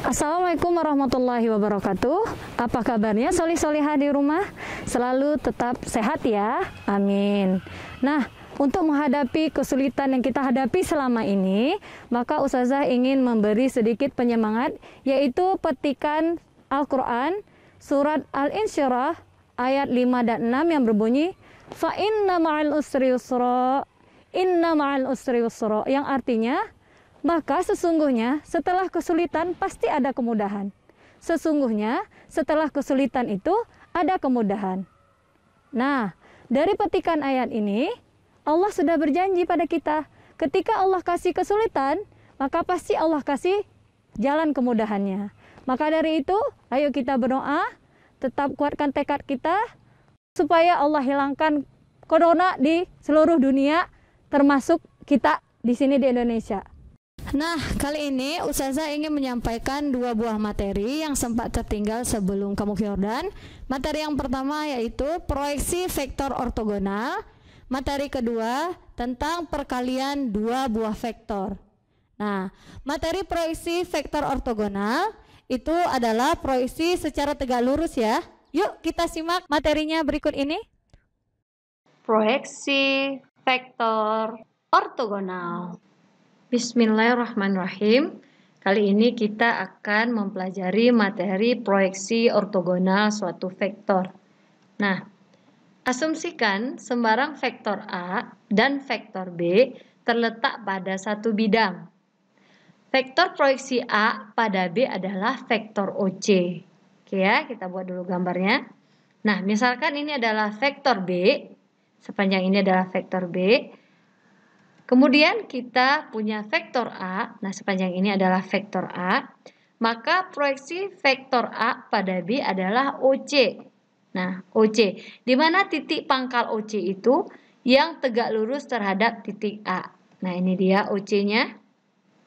Assalamualaikum warahmatullahi wabarakatuh. Apa kabarnya solih-solihah di rumah? Selalu tetap sehat ya, amin. Nah, untuk menghadapi kesulitan yang kita hadapi selama ini, maka Ustazah ingin memberi sedikit penyemangat, yaitu petikan Al-Quran, surat Al-Insyirah, ayat 5 dan 6 yang berbunyi, Fa inna ma'al usri yusra, inna ma'al usri yusra, yang artinya, maka sesungguhnya setelah kesulitan pasti ada kemudahan. Sesungguhnya setelah kesulitan itu ada kemudahan. Nah, dari petikan ayat ini, Allah sudah berjanji pada kita. Ketika Allah kasih kesulitan, maka pasti Allah kasih jalan kemudahannya. Maka dari itu, ayo kita berdoa, tetap kuatkan tekad kita, supaya Allah hilangkan corona di seluruh dunia, termasuk kita di sini di Indonesia. Nah, kali ini Ustazah ingin menyampaikan dua buah materi yang sempat tertinggal sebelum kamu ke Yordan. Materi yang pertama yaitu proyeksi vektor ortogonal. Materi kedua tentang perkalian dua buah vektor. Nah, materi proyeksi vektor ortogonal itu adalah proyeksi secara tegak lurus ya. Yuk kita simak materinya berikut ini. Proyeksi vektor ortogonal. Bismillahirrahmanirrahim. Kali ini kita akan mempelajari materi proyeksi ortogonal suatu vektor. Nah, asumsikan sembarang vektor A dan vektor B terletak pada satu bidang. Vektor proyeksi A pada B adalah vektor OC. Oke ya, kita buat dulu gambarnya. Nah, misalkan ini adalah vektor B, sepanjang ini adalah vektor B. Kemudian kita punya vektor A, nah sepanjang ini adalah vektor A, maka proyeksi vektor A pada B adalah OC. Nah, OC, di mana titik pangkal OC itu yang tegak lurus terhadap titik A. Nah, ini dia OC-nya.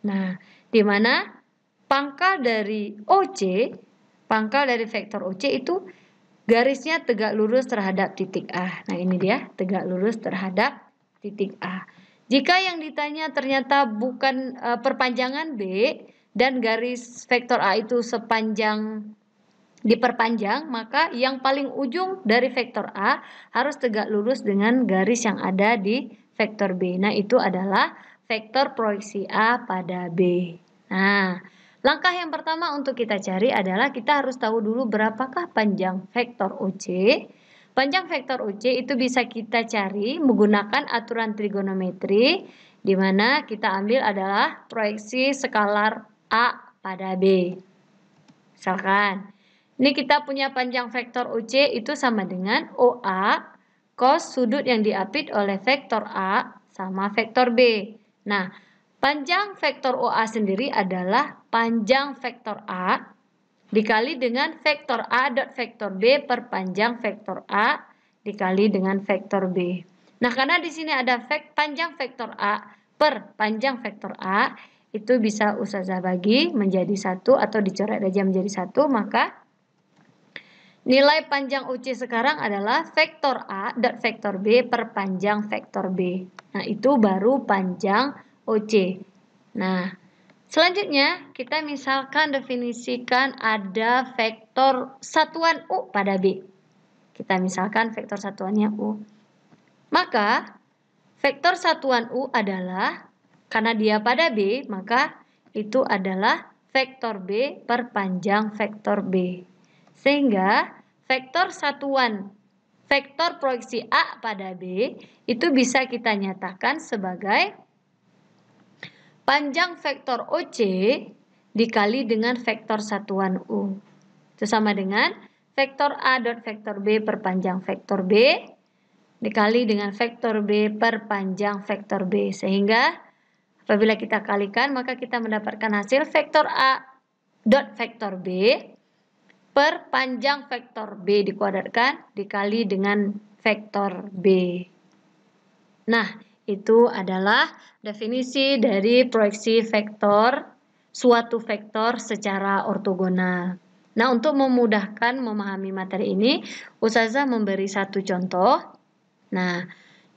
Nah, di mana pangkal dari OC, pangkal dari vektor OC itu garisnya tegak lurus terhadap titik A. Nah, ini dia, tegak lurus terhadap titik A. Jika yang ditanya ternyata bukan perpanjangan B dan garis vektor A itu sepanjang diperpanjang, maka yang paling ujung dari vektor A harus tegak lurus dengan garis yang ada di vektor B. Nah, itu adalah vektor proyeksi A pada B. Nah, langkah yang pertama untuk kita cari adalah kita harus tahu dulu berapakah panjang vektor OC. Panjang vektor OC itu bisa kita cari menggunakan aturan trigonometri, di mana kita ambil adalah proyeksi skalar A pada B. Misalkan, ini kita punya panjang vektor OC itu sama dengan OA cos sudut yang diapit oleh vektor A sama vektor B. Nah, panjang vektor OA sendiri adalah panjang vektor A dikali dengan vektor A dot vektor B per panjang vektor A dikali dengan vektor B. Nah, karena di sini ada panjang vektor A per panjang vektor A, itu bisa Ustazah bagi menjadi satu atau dicoret aja menjadi satu, maka nilai panjang OC sekarang adalah vektor A dot vektor B per panjang vektor B. Nah, itu baru panjang OC. Nah, selanjutnya kita misalkan definisikan ada vektor satuan U pada B. Kita misalkan vektor satuannya U. Maka vektor satuan U adalah, karena dia pada B, maka itu adalah vektor B per panjang vektor B. Sehingga vektor satuan vektor proyeksi A pada B itu bisa kita nyatakan sebagai panjang vektor OC dikali dengan vektor satuan U. Itu sama dengan vektor A dot vektor B per panjang vektor B dikali dengan vektor B per panjang vektor B. Sehingga apabila kita kalikan, maka kita mendapatkan hasil vektor A dot vektor B per panjang vektor B dikuadratkan dikali dengan vektor B. Nah, itu adalah definisi dari proyeksi vektor suatu vektor secara ortogonal. Nah, untuk memudahkan memahami materi ini, Ustazah memberi satu contoh. Nah,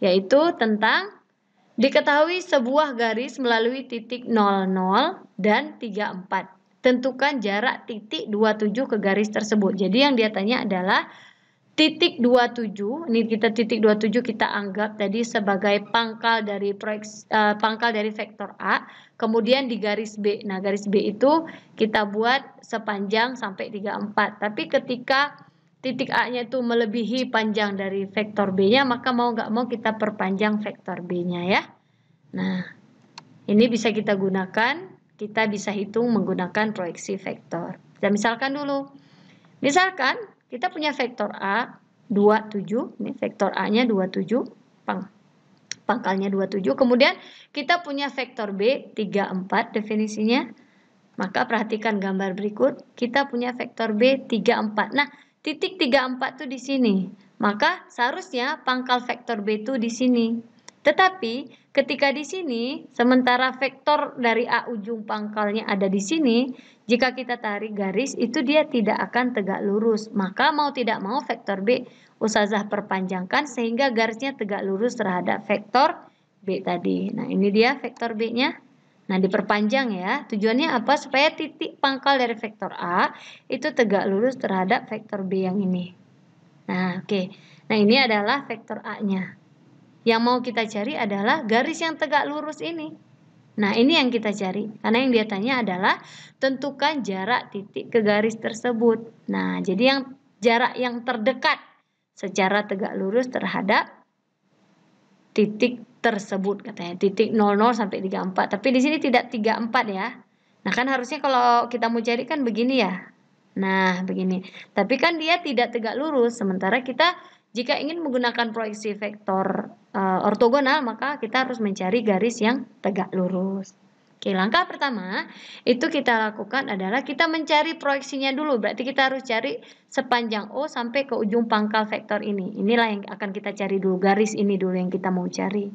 yaitu tentang diketahui sebuah garis melalui titik 00 dan 34. tentukan jarak titik 27 ke garis tersebut. Jadi yang dia tanya adalah titik 27, ini kita titik 27 kita anggap tadi sebagai pangkal dari pangkal dari vektor A, kemudian di garis B. Nah, garis B itu kita buat sepanjang sampai 34. Tapi ketika titik A-nya itu melebihi panjang dari vektor B-nya, maka mau nggak mau kita perpanjang vektor B-nya ya. Nah, ini bisa kita gunakan, kita bisa hitung menggunakan proyeksi vektor. Kita misalkan dulu. Misalkan kita punya vektor A 27, ini vektor A-nya 27, pangkalnya 27. Kemudian kita punya vektor B 34 definisinya. Maka perhatikan gambar berikut, kita punya vektor B 34. Nah, titik 34 itu di sini. Maka seharusnya pangkal vektor B itu di sini. Tetapi ketika di sini, sementara vektor dari A ujung pangkalnya ada di sini, jika kita tarik garis, itu dia tidak akan tegak lurus. Maka mau tidak mau vektor B Ustazah perpanjangkan sehingga garisnya tegak lurus terhadap vektor B tadi. Nah, ini dia vektor B-nya. Nah, diperpanjang ya. Tujuannya apa? Supaya titik pangkal dari vektor A itu tegak lurus terhadap vektor B yang ini. Nah, oke. Nah, ini adalah vektor A-nya. Yang mau kita cari adalah garis yang tegak lurus ini. Nah, ini yang kita cari. Karena yang dia tanya adalah tentukan jarak titik ke garis tersebut. Nah, jadi jarak yang terdekat secara tegak lurus terhadap titik tersebut katanya. Titik 00 sampai 34. Tapi di sini tidak 34 ya. Nah, kan harusnya kalau kita mau cari kan begini ya. Nah, begini. Tapi kan dia tidak tegak lurus. Sementara kita jika ingin menggunakan proyeksi vektor ortogonal, maka kita harus mencari garis yang tegak lurus. Oke, langkah pertama itu kita lakukan adalah kita mencari proyeksinya dulu. Berarti kita harus cari sepanjang O sampai ke ujung pangkal vektor ini. Inilah yang akan kita cari dulu, garis ini dulu yang kita mau cari.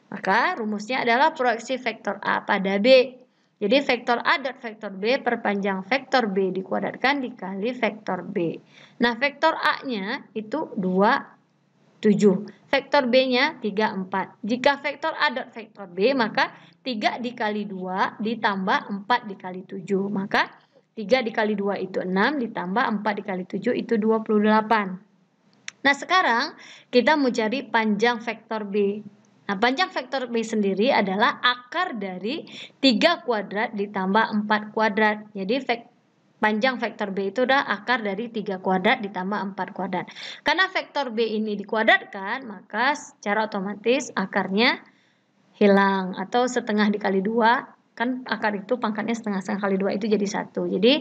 Maka rumusnya adalah proyeksi vektor A pada B. Jadi vektor A dot vektor B perpanjang vektor B dikuadratkan dikali vektor B. Nah, vektor A-nya itu 27. Vektor B-nya 34. Jika vektor A dot vektor B, maka 3 dikali 2 ditambah 4 dikali 7. Maka 3 dikali 2 itu 6 ditambah 4 dikali 7 itu 28. Nah, sekarang kita mau cari panjang vektor B. Nah, panjang vektor B sendiri adalah akar dari 3 kuadrat ditambah 4 kuadrat. Jadi panjang vektor B itu adalah akar dari 3 kuadrat ditambah 4 kuadrat. Karena vektor B ini dikuadratkan, maka secara otomatis akarnya hilang. Atau setengah dikali 2, kan akar itu pangkatnya setengah kali 2 itu jadi 1. Jadi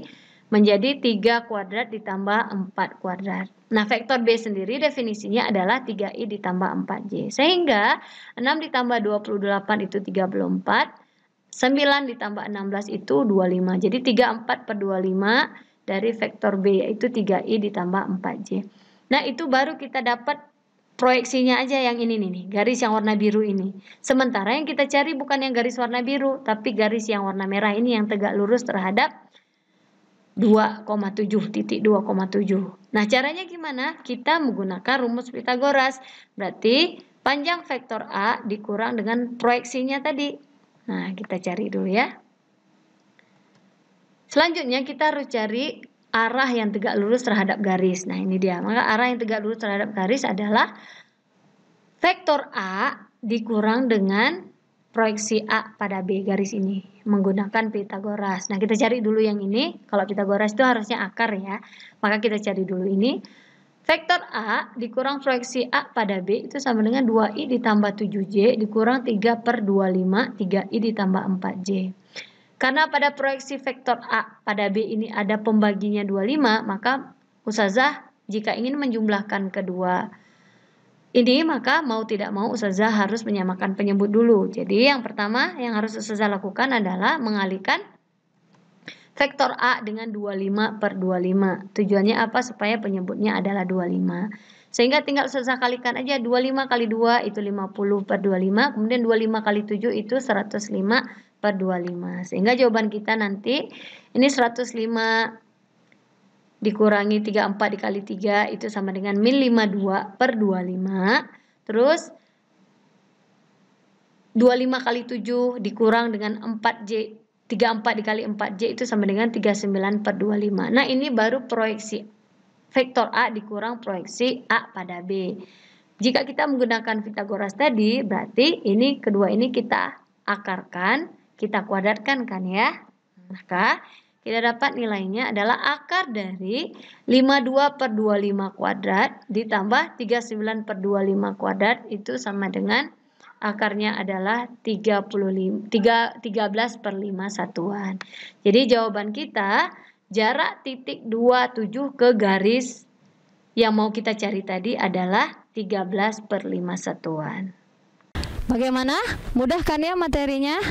menjadi 3 kuadrat ditambah 4 kuadrat. Nah, vektor B sendiri definisinya adalah 3i ditambah 4j. Sehingga 6 ditambah 28 itu 34, 9 ditambah 16 itu 25. Jadi 34 per 25 dari vektor B yaitu 3i ditambah 4j. Nah, itu baru kita dapat proyeksinya aja yang ini nih, garis yang warna biru ini. Sementara yang kita cari bukan yang garis warna biru, tapi garis yang warna merah ini yang tegak lurus terhadap 2,7, titik 2,7. Nah, caranya gimana? Kita menggunakan rumus Pitagoras. Berarti panjang vektor A dikurang dengan proyeksinya tadi. Nah, kita cari dulu ya. Selanjutnya kita harus cari arah yang tegak lurus terhadap garis. Nah, ini dia. Maka arah yang tegak lurus terhadap garis adalah vektor A dikurang dengan proyeksi A pada B garis ini menggunakan Pitagoras. Nah, kita cari dulu yang ini. Kalau Pitagoras itu harusnya akar ya. Maka kita cari dulu ini. Vektor A dikurang proyeksi A pada B itu sama dengan 2i ditambah 7j dikurang 3 per 25, 3i ditambah 4j. Karena pada proyeksi vektor A pada B ini ada pembaginya 25, maka Ustazah jika ingin menjumlahkan kedua ini, maka mau tidak mau Ustazah harus menyamakan penyebut dulu. Jadi yang pertama yang harus Ustazah lakukan adalah mengalihkan vektor A dengan 25 per 25. Tujuannya apa? Supaya penyebutnya adalah 25. Sehingga tinggal Ustazah kalikan aja 25 kali 2 itu 50 per 25. Kemudian 25 kali 7 itu 105 per 25. Sehingga jawaban kita nanti ini 105 dikurangi 34 dikali 3 itu sama dengan min 52 per 25. Terus 25 kali 7 dikurang dengan 4j 34 dikali 4J itu sama dengan 39 per 25. Nah, ini baru proyeksi vektor A dikurang proyeksi A pada B. Jika kita menggunakan Pythagoras tadi, berarti ini kedua ini kita akarkan, kita kuadratkan kan ya. Maka kita dapat nilainya adalah akar dari 52 per 25 kuadrat ditambah 39 per 25 kuadrat itu sama dengan akarnya adalah 13 per 5 satuan. Jadi jawaban kita jarak titik 27 ke garis yang mau kita cari tadi adalah 13 per 5 satuan. Bagaimana? Mudah kan ya materinya?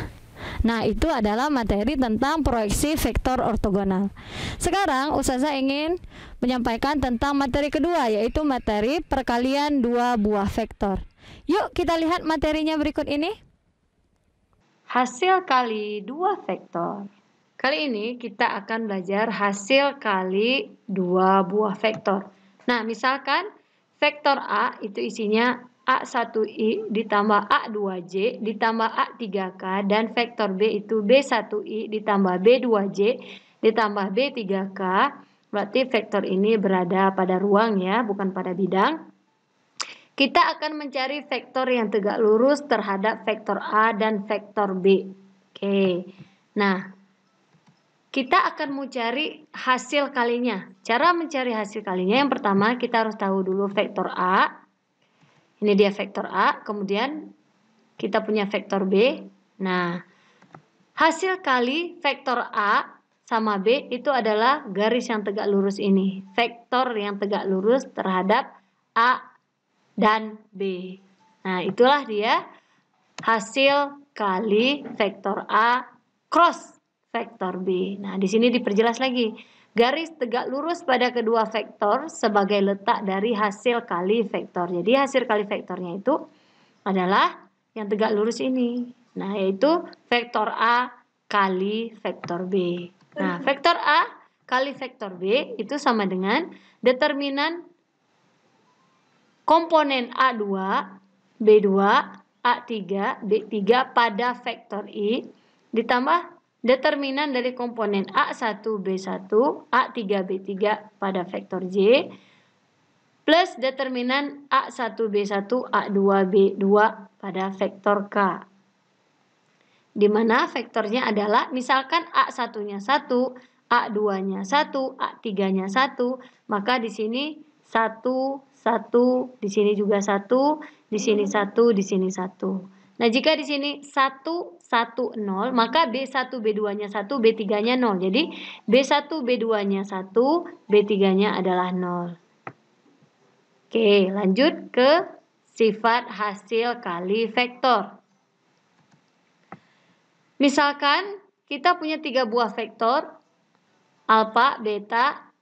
Nah, itu adalah materi tentang proyeksi vektor ortogonal. Sekarang Ustazah ingin menyampaikan tentang materi kedua, yaitu materi perkalian dua buah vektor. Yuk kita lihat materinya berikut ini. Hasil kali dua vektor. Kali ini kita akan belajar hasil kali dua buah vektor. Nah, misalkan vektor A itu isinya A1I ditambah A2J ditambah A3K dan vektor B itu B1I ditambah B2J ditambah B3K. Berarti vektor ini berada pada ruang ya, bukan pada bidang. Kita akan mencari vektor yang tegak lurus terhadap vektor A dan vektor B. Oke. Nah, kita akan mencari hasil kalinya. Cara mencari hasil kalinya yang pertama kita harus tahu dulu vektor A. Ini dia vektor A, kemudian kita punya vektor B. Nah, hasil kali vektor A sama B itu adalah garis yang tegak lurus ini. Vektor yang tegak lurus terhadap A dan B. Nah, itulah dia hasil kali vektor A cross vektor B. Nah, di sini diperjelas lagi. Garis tegak lurus pada kedua vektor sebagai letak dari hasil kali vektor. Jadi hasil kali vektornya itu adalah yang tegak lurus ini. Nah, yaitu vektor A kali vektor B. Nah, vektor A kali vektor B itu sama dengan determinan komponen A2, B2, A3, B3 pada vektor I ditambah determinan dari komponen A1, B1, A3, B3 pada vektor J plus determinan A1, B1, A2, B2 pada vektor K. Di mana vektornya adalah misalkan A1-nya 1, A2-nya 1, A3-nya 1, maka di sini 1, 1, di sini juga 1, di sini 1, di sini 1. Nah, jika di sini 1, 1, 0, maka B1, B2-nya 1, B3-nya 0. Jadi, B1, B2-nya 1, B3-nya adalah 0. Oke, lanjut ke sifat hasil kali vektor. Misalkan, kita punya 3 buah vektor, alfa, beta,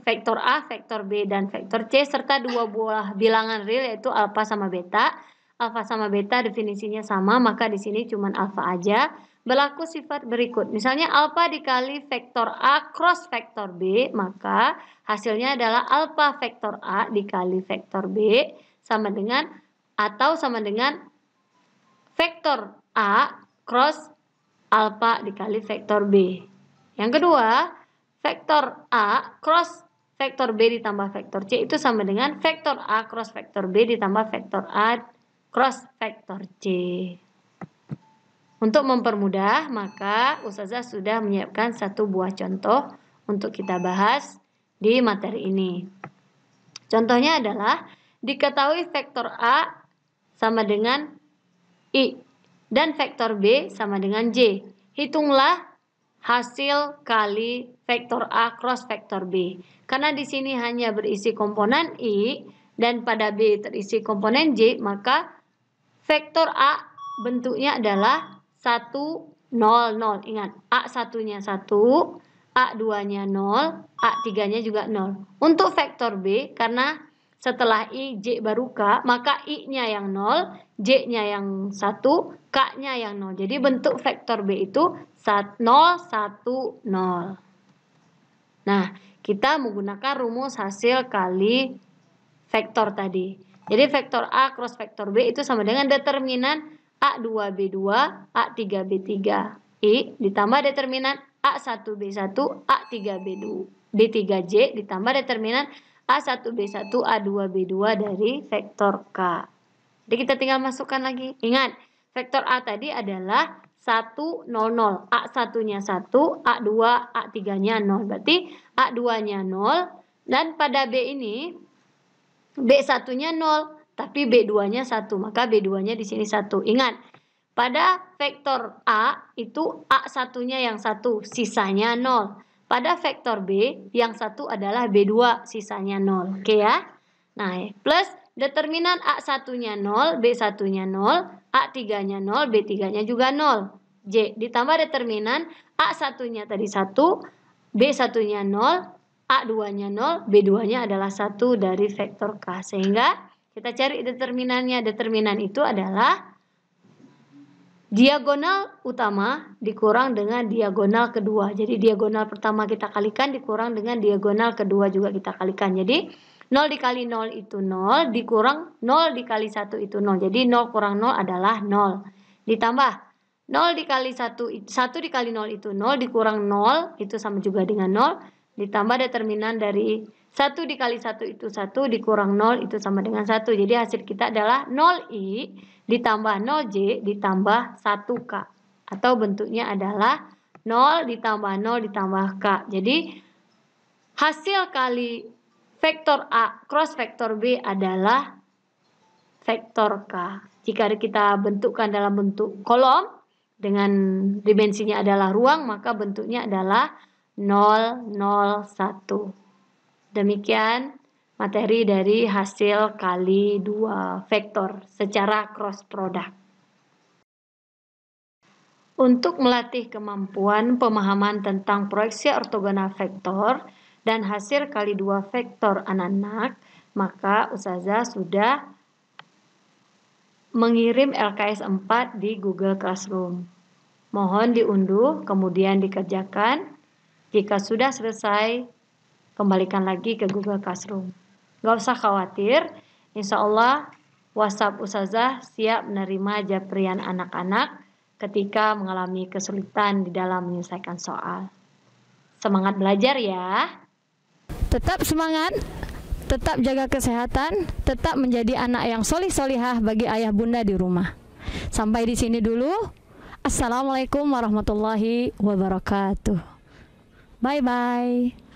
vektor A, vektor B, dan vektor C, serta 2 buah bilangan real yaitu alfa sama beta. Alfa sama beta definisinya sama, maka di sini cuma alfa aja. Berlaku sifat berikut. Misalnya alfa dikali vektor A cross vektor B, maka hasilnya adalah alfa vektor A dikali vektor B sama dengan atau sama dengan vektor A cross alfa dikali vektor B. Yang kedua, vektor A cross vektor B ditambah vektor C itu sama dengan vektor A cross vektor B ditambah vektor A cross vektor C. Untuk mempermudah, maka Ustazah sudah menyiapkan satu buah contoh untuk kita bahas di materi ini. Contohnya adalah diketahui vektor A sama dengan I dan vektor B sama dengan J. Hitunglah hasil kali vektor A cross vektor B. Karena di sini hanya berisi komponen I dan pada B terisi komponen J, maka vektor A bentuknya adalah 1, 0, 0. Ingat, A1-nya 1, A2-nya 0, A3-nya juga 0. Untuk vektor B, karena setelah I, J baru K, maka I-nya yang 0, J-nya yang 1, K-nya yang 0. Jadi bentuk vektor B itu 0, 1, 0. Nah, kita menggunakan rumus hasil kali vektor tadi. Jadi vektor A cross vektor B itu sama dengan determinan A2, B2, A3, B3. I ditambah determinan A1B1 A3B2 B3J ditambah determinan A1B1 A2B2 dari vektor K. Jadi kita tinggal masukkan lagi. Ingat, vektor A tadi adalah 1, 0, 0. A1-nya 1, A2, A3-nya 0. Berarti A2-nya 0. Dan pada B ini, B1-nya 0. Tapi B2-nya 1. Maka B2-nya di sini 1. Ingat, pada vektor A itu A1-nya yang 1, sisanya 0. Pada vektor B yang 1 adalah B2, sisanya 0. Oke ya? Nah, plus determinan A1-nya 0, B1-nya 0, A3-nya 0, B3-nya juga 0. J ditambah determinan A1-nya tadi 1, B1-nya 0, A2-nya 0, B2-nya adalah 1 dari vektor K. Sehingga kita cari determinannya. Determinan itu adalah diagonal utama dikurang dengan diagonal kedua. Jadi diagonal pertama kita kalikan dikurang dengan diagonal kedua juga kita kalikan. Jadi 0 dikali 0 itu 0, dikurang 0 dikali 1 itu 0. Jadi 0 kurang 0 adalah 0. Ditambah 0 dikali 1 dikali 0 itu 0, dikurang 0 itu sama juga dengan 0. Ditambah determinan dari 1 dikali 1 itu 1, dikurang 0 itu sama dengan 1. Jadi hasil kita adalah 0I ditambah 0J ditambah 1K. Atau bentuknya adalah 0 ditambah 0 ditambah K. Jadi hasil kali vektor A cross vektor B adalah vektor K. Jika kita bentukkan dalam bentuk kolom dengan dimensinya adalah ruang, maka bentuknya adalah 0, 0, 1. Demikian materi dari hasil kali 2 vektor secara cross product. Untuk melatih kemampuan pemahaman tentang proyeksi ortogonal vektor dan hasil kali 2 vektor anak-anak, maka Ustazah sudah mengirim LKS 4 di Google Classroom. Mohon diunduh, kemudian dikerjakan. Jika sudah selesai, kembalikan lagi ke Google Classroom. Gak usah khawatir, insya Allah WhatsApp Ustazah siap menerima japrian anak-anak ketika mengalami kesulitan di dalam menyelesaikan soal. Semangat belajar ya. Tetap semangat, tetap jaga kesehatan, tetap menjadi anak yang solih-solihah bagi ayah bunda di rumah. Sampai di sini dulu. Assalamualaikum warahmatullahi wabarakatuh. Bye-bye.